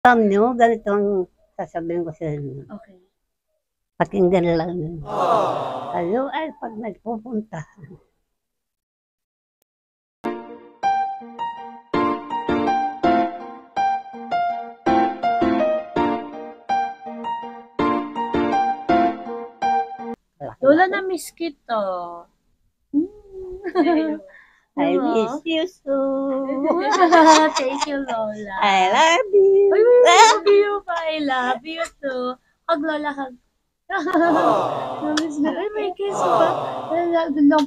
Alam niyo, ganito ang sasabihin ko sa inyo. Okay. Pakinggan lang yun. Kayo ay pag nagpupunta, Lola, na-miss kita. I miss you so. Thank you, Lola. I love you. I love you pa. I love you too. Hug, Lola, hug. Na-miss na. Ay, may kiss pa.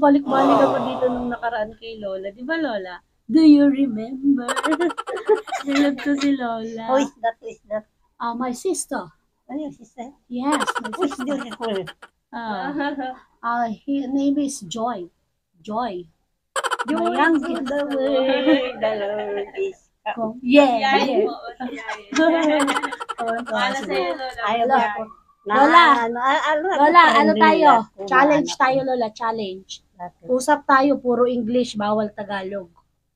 Balik-balik ako dito nung nakaraan kay Lola. Di ba, Lola? Do you remember? Nilab ko si Lola. Who is that? Who is that? My sister. Ano yung sister? Yes, my Who is sister. beautiful? Her name is Joy. Joy. Joy to the world, the Lord is come. Yeah. Para sa'yo, Lola. Ayaw ba ako? Lola. Lola, ano tayo? Friendly Challenge ako. tayo, Lola. Challenge. Bakit? Usap tayo, puro English, bawal Tagalog.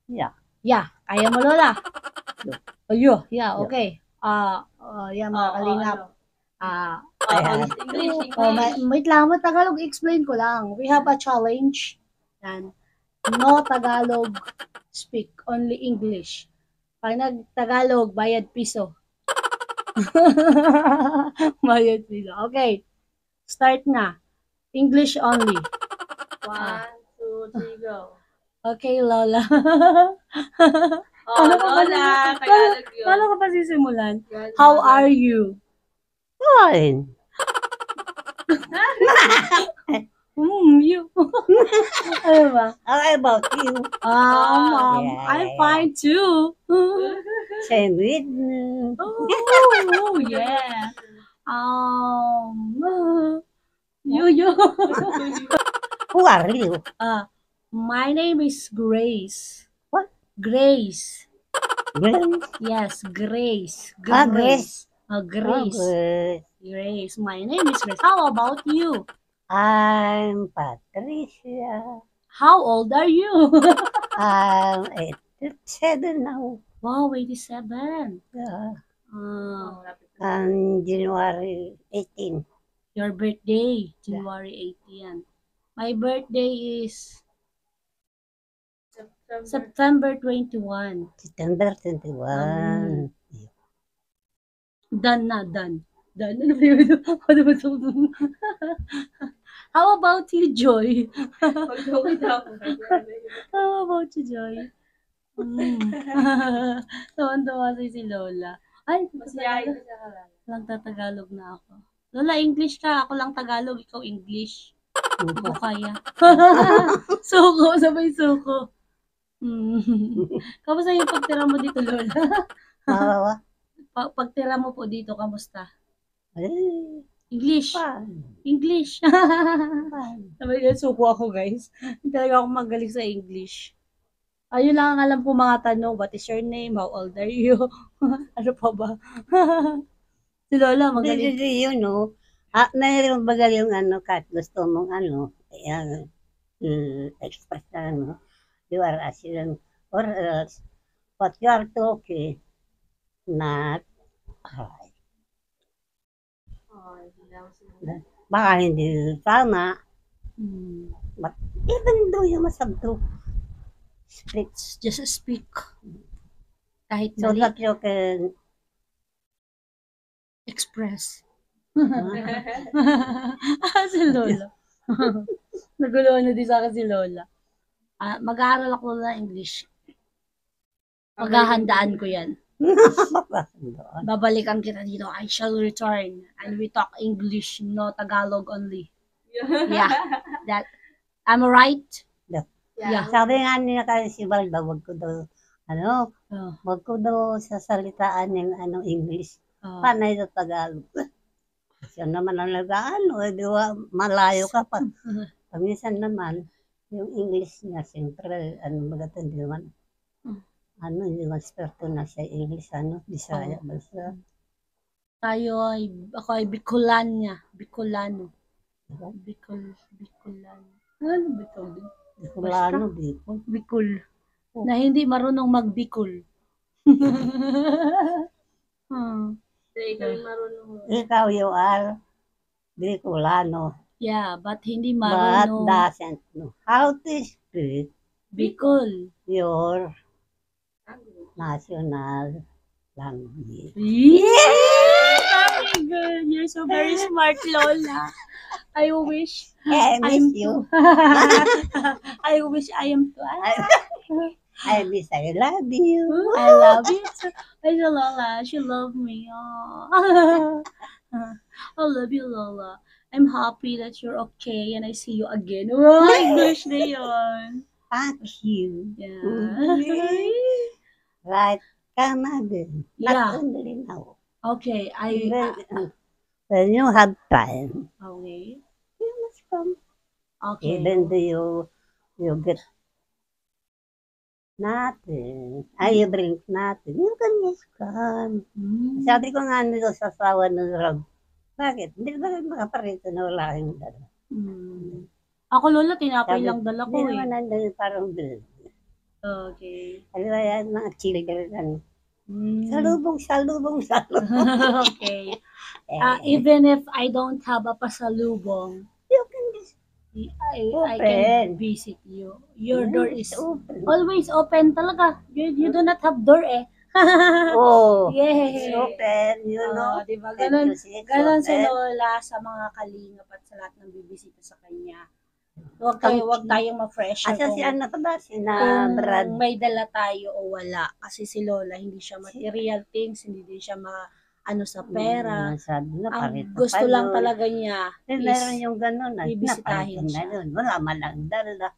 Yeah. Yeah, kaya mo, Lola? Yeah, okay. Yeah, mga kalingap. English. Wait lang, Tagalog, explain ko lang. We have a challenge. Yan. No Tagalog speak, only English. Pag nag-Tagalog, bayad piso. Bayad piso. Okay. Start na. English only. 1, 2, 3, go. Okay, Lola. Lola, Tagalog yun. Paano ka pa sisimulan? How are you? Fine. You. Ano ba? How about you? I'm Yeah. fine too. Same with me. Oh, yeah. You. Who are you? My name is Grace. What? Grace. Grace? Yes, Grace. Grace. Grace. Good. Grace. My name is Grace. How about you? I'm Patricia. How old are you? I'm 87 now. Wow, 87. Yeah. Uh, January 18. Your birthday, January 18. My birthday is September 21. September 21. Done. Ano ba yun? Ano ba ito? How about you, Joy? How about you, Joy? Tawan-tawa si Lola. Ay, Masiyahin ko siya kalala. lang Tagalog na ako. Lola, English ka. Ako lang Tagalog, ikaw English. Hindi ko kaya. Suko, sabay suko. Kamusta yung pagtira mo dito, Lola? Pagtira mo po dito, kamusta? English. English. Sabay yan, suko ako, guys. Hindi talaga ako magaling sa English. Ayun lang ang alam ko mga tanong. What is your name? How old are you? Ano pa ba? Si Lola, magaling. Hindi yun, no? Mayroon baga yung kahit gusto mong express na you are asking or else what you are talking not right. Baka hindi tama. But even though you must have to speak. Just speak. Kahit So mali, that you can express. Si Lola. Naguluhan na din sa akin si Lola. Mag-aaral ako na English. Maghahandaan ko yan. Babalikan kita dito. I shall return. And we talk English, no Tagalog only. Yeah. That, am I right? Yeah. Sabi nga niya kasi si Balda, wag ko daw sasalitaan yung English. Panay sa Tagalog. Siya naman ang di ba, malayo ka pa. Paminsan naman, yung English niya, siyempre, maganda din naman. Hindi naman eksperto na siya English, Bisaya, basta. Ako ay Bicolana. Bicolano. Bicolano. Ano Bicol? Bicolano, Bicol. Na hindi marunong magbicol. Hindi, ikaw yung marunong. Ikaw you are Bicolano, Yeah, but hindi but marunong. doesn't know how to speak Bicol. your national language. Very good. You're so very smart, Lola. I wish I miss I'm you. I wish I am too. I miss I love you. I love you too. I love Lola. She love me. Oh. I love you, Lola. I'm happy that you're okay and I see you again. Oh, English na yun. Thank you. Yeah. Right, come again. Yeah. Not only now. Okay, When you have time, okay. you must come. Okay. Even though you get nothing, you bring nothing, you can just come. Mm. Sabi ko nga nito sa asawa ng Rob, bakit? Hindi ba kayo makaparito na wala kayong dala? Mm. Ako, Lola, tinapay lang dala ko Hindi eh. naman nandun parang bill. Okay. Ano ba yan, mga children? Mm. Salubong. Okay. Even if I don't have a pasalubong, You can just I can visit you. Your door is open. always open talaga. You do not have door eh. Oh, Yeah. open, you know. Diba? Ganun Ganon si Lola sa mga kalingap at sa lahat ng bibisita sa kanya. Huwag tayong ma-pressure Asa si ano pa ba? Si na Brad. kung may dala tayo o wala. Kasi si Lola, hindi siya material things, hindi din siya sa pera. Sabi na, Ang parito gusto pa lang yun. talaga niya Meron is yung gano'n na. bibisitahin Naparito na siya. yun. Wala man lang dala.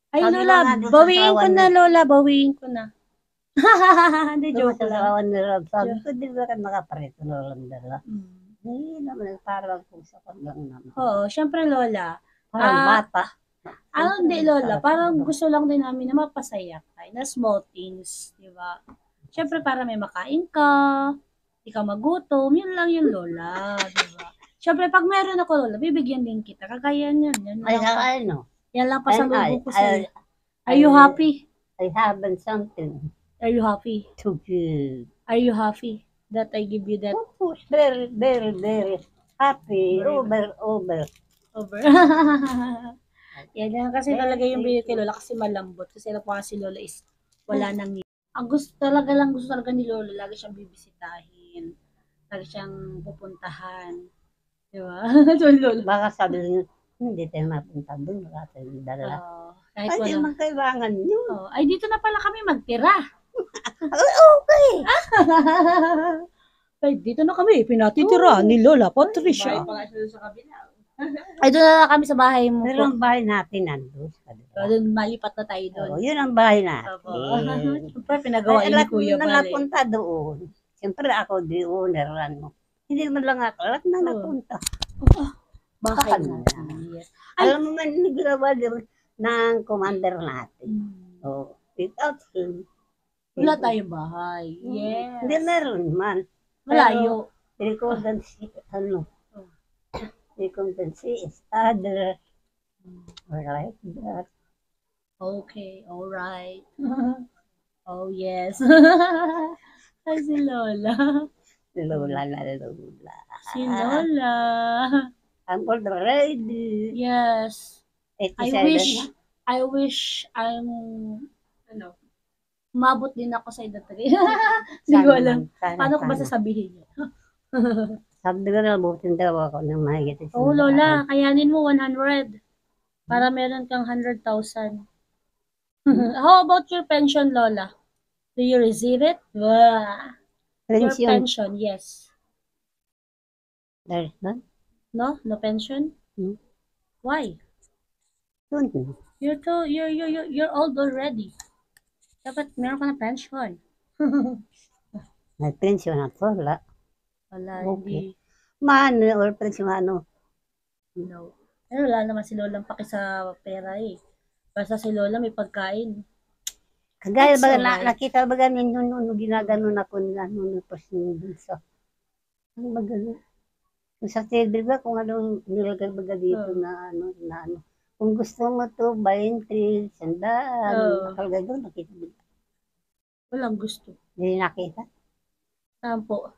Ay, Sabi Lola, ko nga doon sa bawiin ko asawa na, niya. Lola, bawiin ko na. Hindi, Doon joke sa lang. asawa ni Rob, sabi ko, di ba ka nakaparito na lang dala? Mm. Hindi naman, parang pusa ko lang naman. Oo, syempre, Lola. Parang bata. Hindi, Lola. Parang gusto lang din namin na mapasaya tayo. Na small things, di ba? Syempre, para may makain ka, di ka magutom, yun lang yun, Lola. Di ba? Syempre, pag meron ako, Lola, bibigyan din kita. Kagaya yan. Ay, ano? Yan lang pasalubong ko sa'yo. I- Are you happy? I haven't something Are you happy? to give. Are you happy that I give you that Of course, very, very, very happy. Very Over. over? Yan lang kasi talaga yung binili kay Lola kasi malambot. Kasi alam ko nga si Lola is wala nang ngipin. Ang gusto talaga ni Lola, lagi siyang bibisitahin. Lagi siyang pupuntahan. Di ba? So, Lola. Baka sabi niyo, hindi tayo mapunta doon. Wala tayong dala. Kahit Ay, di wala. man kailangan yun. Ay, dito na pala kami magtira. Okay. Ay, dito na kami. Pinatitira ni Lola Patricia. Bahay pala siya sa kabila. Ay, doon na kami sa bahay mo Pero po. ang bahay natin nandun. So, doon, malipat na tayo doon. Oh, yun ang bahay natin. Opo. Siyempre, pinagawa ni Kuya na Bale. napunta doon. Siyempre ako, di owner ano. Hindi man lang ako. Lahat na napunta. Bahay na. natin. Yes. Ay. Alam mo man, nagawa din ng commander natin. Mm. Oh, without him. Wala tayong bahay. Yes. Hindi meron man. Malayo. Redundancy, ano? Redundancy is other. Or like that. Okay, alright. Oh, yes. Ay, si Lola. Lola. Si Lola. I'm already. Yes. 87 I wish I'm umabot din ako sa edad 3. Hindi ko alam. Paano ko ba sasabihin yun? Sabi ko na, butin daw ako ng mahigit. Oh, Lola, kayanin mo 100. Para meron kang 100,000. How about your pension, Lola? Do you receive it? Wow. Your pension, yes. There's none? No? No pension? Why? Don't know. You're old already. Dapat meron ka na pension. May pension ako, wala. Wala, Okay. hindi. Mano, or pension ano. No. Pero wala naman si Lola paki sa pera eh. Basta si Lola may pagkain. Kagaya That's ba, alright. nakita ba ganin nung ginaganon ako nung person dun sa, ano ba ganon? Kung sa table ba, kung anong nilagay ba dito na ano. Kung gusto mo to, 20, sandaan. Nakalagay doon, nakita mo. Walang gusto. Hindi nakita. Saan po?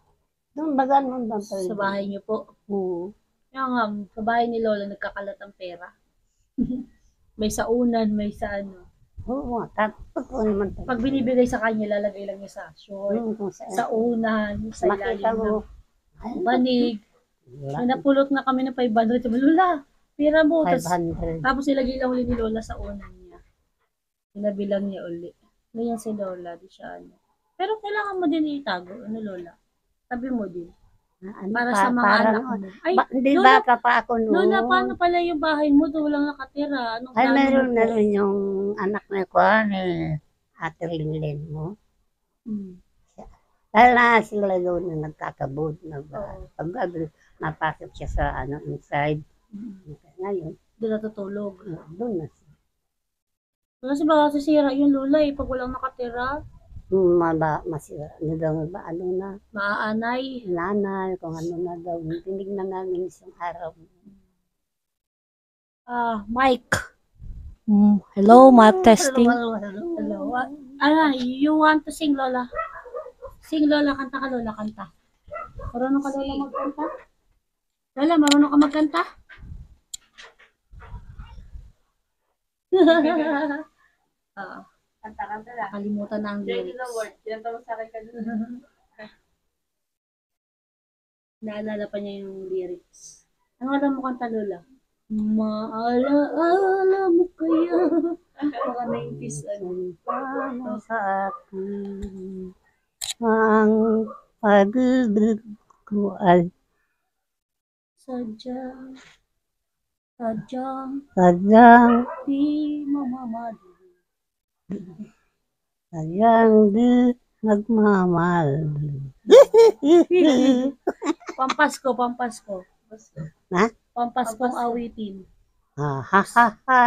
Doon bagan mo doon pa Sa bahay niyo po. Oo. Kaya nga, sa bahay ni Lola nagkakalat ang pera. May sa unan, may sa ano. Oo, tapos ko naman to. Pag binibigay sa kanya, lalagay lang niya sa short, Kung sa unan, sa makita ilalim mo, ng banig. wala, May napulot na kami ng 500. Sabi, Lola, pera mo. 500. Tapos ilagay lang uli ni Lola sa unan niya. Sinabilang niya uli. Ganyan si Lola, di siya ano. Pero kailangan mo din itago, ano Lola? Sabi mo din. Ano, Para sa mga parang, anak mo. Ay, hindi Lola, bata pa ako noon. Lola, paano pala yung bahay mo? Doon walang nakatira. Anong Ay, plano meron mo na po? rin yung anak na ko, ni Ate Linlin mo. Hmm. Dahil na sila doon na nagkakabot. Oo. Pag napasok siya sa inside. Ngayon, Doon natutulog. doon na siya. Kasi baka sisira yung Lola eh. Pag walang nakatira, Masira. Ano daw ba? Ano na? maaanay. Nanay, kung ano na daw. Tinignan namin isang araw. Mike. Hello, mic testing. Hello, hello. Hello. You want to sing, Lola? Sing, Lola. Kanta ka, Lola. Kanta. Marunong ka, Lola, magkanta? Lola, marunong ka magkanta? Kanta-kanta lang. Nakalimutan na ang Join lyrics. the Lord. Yan tawag sa akin ka dun. Naalala pa niya yung lyrics. Ano alam mo kanta, Lola? Maalaala mo kaya. Mga 90s ano. Paano sa akin ang pag-ibig ko ay Sadyang sadyang di mamamadali. di nagmamahal. Pampasko. Ha? Pampaskong awitin. Ha ha ha ha.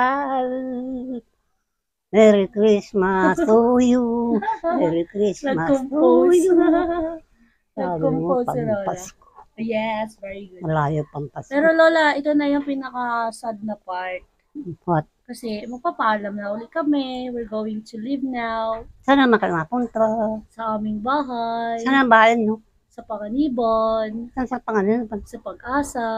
Merry Christmas to you. Merry Christmas to Nag-compose. you. Sabi mo, Nag-compose si Lola. Pampasko. Yes, very good. Malayo pang Pasko. Pero Lola, ito na yung pinaka-sad na part. What? Kasi magpapaalam na ulit kami. We're going to leave now Saan naman kayo mapunta? sa aming bahay, Saan ang bahay nyo? sa Panganiban, Saan sa pangalan? sa Pag-asa.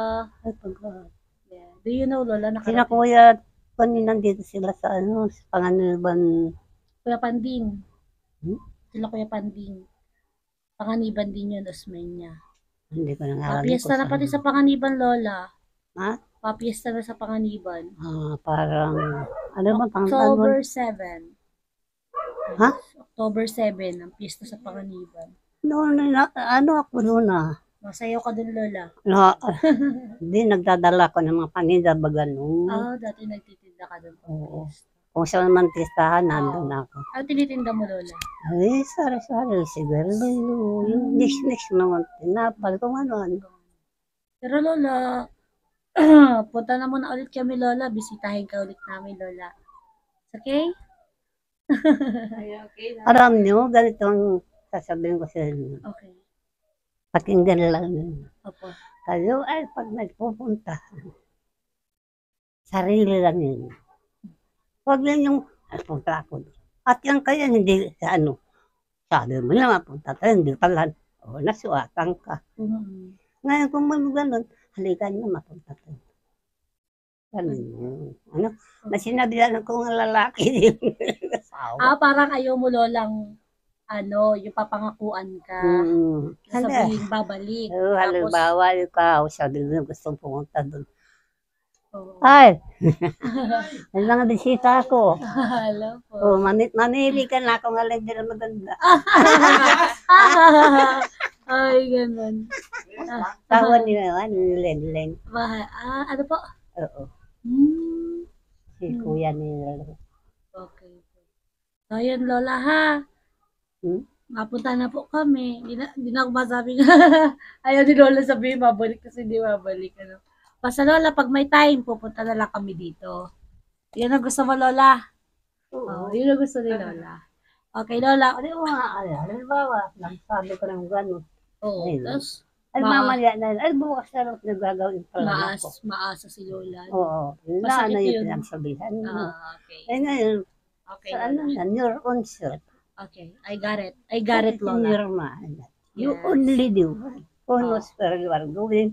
Yeah. Do you know, Lola, Sina kuya, kung nandito sila sa sa Panganiban. Kuya Panding. Hmm? Sila Kuya Panding. Panganiban din yun, Osmeña. Hindi ko nang alam. Papiesta na pati sa Panganiban, Lola. Ha? Papiesta na sa Panganiban. Parang, ano ba, October 7. Ha? October 7, ang piyesta sa Panganiban. Noon, ako noon Masayaw ka dun, Lola. Hindi, nagdadala ko ng mga paninda ba ganun. Dati nagtitinda ka dun. Oo. Kung saan man tistahan, nandun ako. Ano tinitinda mo, Lola? Ay, sari-sari, siguro, yung next naman, tinapal, kung ano. Pero Lola, punta na muna ulit kami, Lola. Bisitahin ka ulit namin, Lola. Okay? Okay. Aram nyo, ganito ang sasabihin ko sa inyo. Okay. Pakinggan lang yun. Opo. Kayo ay pag nagpupunta, sarili lang yun. Huwag yan yung, punta ako. At yan kaya hindi, sabi mo na mapunta tayo, hindi pala, nasuwatan ka. Ngayon kung may ganun, halika nyo mapunta tayo. Ganun. Na sinabihan ko ng lalaki. Parang ayaw mo, Lolang, yung papangakuan ka. Sabihin, babalik. Halimbawa, ikaw, sabi mo, gusto pumunta doon. Oh. Ay! May mga bisita ako. Hello po. Mamili ka na kung alin din ang maganda. Ay, ganun. Tawa niya, Len. Ano po? Oo. Si kuya nila. Okay. So, yun, Lola, ha? Mapunta na po kami. Hindi na ako masabi nga. Ayaw ni Lola sabihin, mabalik kasi hindi mabalik. Basta Lola, pag may time, pupunta na lang kami dito. Yan ang gusto mo, Lola? Oo. Yun ang gusto ni Lola. Okay, Lola. Ano nga, halimbawa, sabi ko ng gano'n. Oo. Tapos, mamaya na, bukas na lang nagagawin pala ako. Maasa si Lola. Oo. Masakit Na yun. yung pinagsabihan mo. Okay. Ngayon, Okay, sa Lola. yan, your own self. Okay. I got it, Lola. Your mind. You Yes. only do who knows where you are going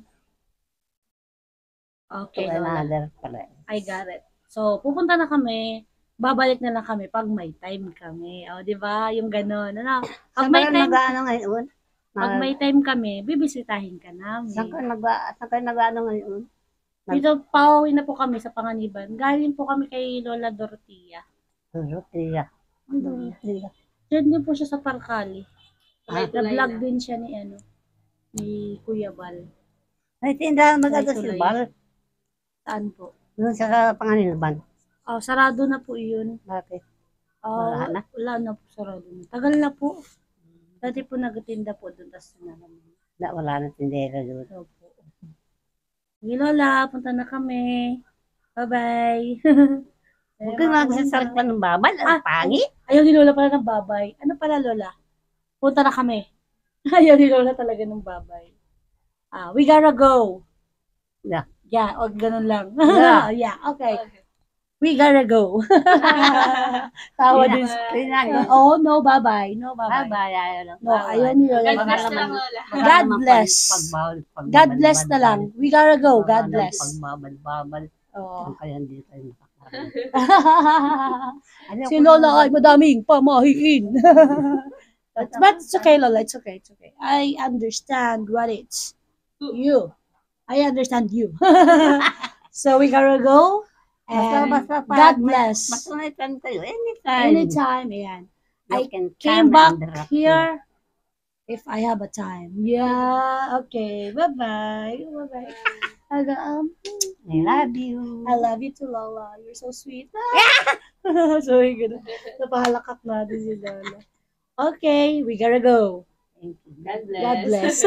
Okay, to Lola. another place. I got it. So, pupunta na kami. Babalik na lang kami pag may time kami. O, di ba? Yung gano'n. Ano? Pag Saan may ka time, nag-ano ngayon? pag may time kami, bibisitahin ka Saan ka namin. nag-ano ngayon? Dito, pauwi na po kami sa Panganiban. Galing po kami kay Lola Dorotea. Dorotea. Dorotea. Diyan din po siya sa Parkali. May tulay Na-vlog na. din siya ni Kuya Bal. May tindahan May maganda tulay. si Bal. Saan po? Doon sa Panganiban. Oh, sarado na po yun. Bakit? Oh, Wala na? wala na po, sarado na. Tagal na po. Dati po nagtinda po doon, tapos na naman. Wala na tindera doon. Opo. Sige, Lola, punta na kami. Bye-bye. Huwag ka magsasalit pa ng babal. Ang pangit. Ayaw ni Lola pala ng babay. Ano pala, Lola? Punta na kami. Ayaw ni Lola talaga ng babay. We gotta go. Yeah. Yeah, o ganun lang. Yeah. Yeah, okay. We gotta go. Tawa din. Oh, no, bye-bye. No, bye-bye. Bye-bye. Ayaw lang. No, ayaw ni Lola. God bless na lang, Lola. God bless. God bless na lang. We gotta go. God bless. Pagbabal-babal. Oh. Kaya hindi tayo makakaroon. Si Lola ay madaming pamahiin. But it's okay, Lola. It's okay. It's okay. I understand what it's you. I understand you. So we gotta go. And God bless. Masunitan kayo anytime. Anytime. Ayan. You I can Came come back and drop here if I have a time. Yeah. Okay. Bye-bye. Bye-bye. I love you. I love you too, Lola. You're so sweet. Sorry, gano'n. Napahalakak natin si Lola. Okay, we gotta go. Thank you. God bless. God bless.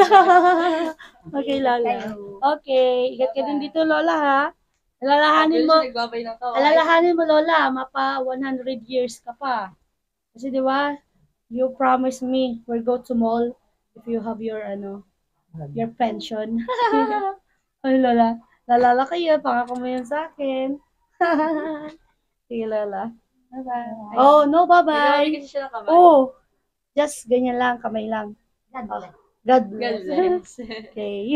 Okay, Lola. Okay, ingat ka din dito, Lola, ha? Alalahanin mo, Nagbabay ng kaway. alalahanin mo, Lola, mapa 100 years ka pa. Kasi, di ba, you promised me we'll go to mall if you have your, your pension. Ay, Lola. Lalala kayo, pangako mo yan sa akin. Sige, Lola. Bye-bye. Oh, no, bye-bye. Kasi siya ng kamay. Oh, just ganyan lang, kamay lang. God bless. God God bless. bless. Okay.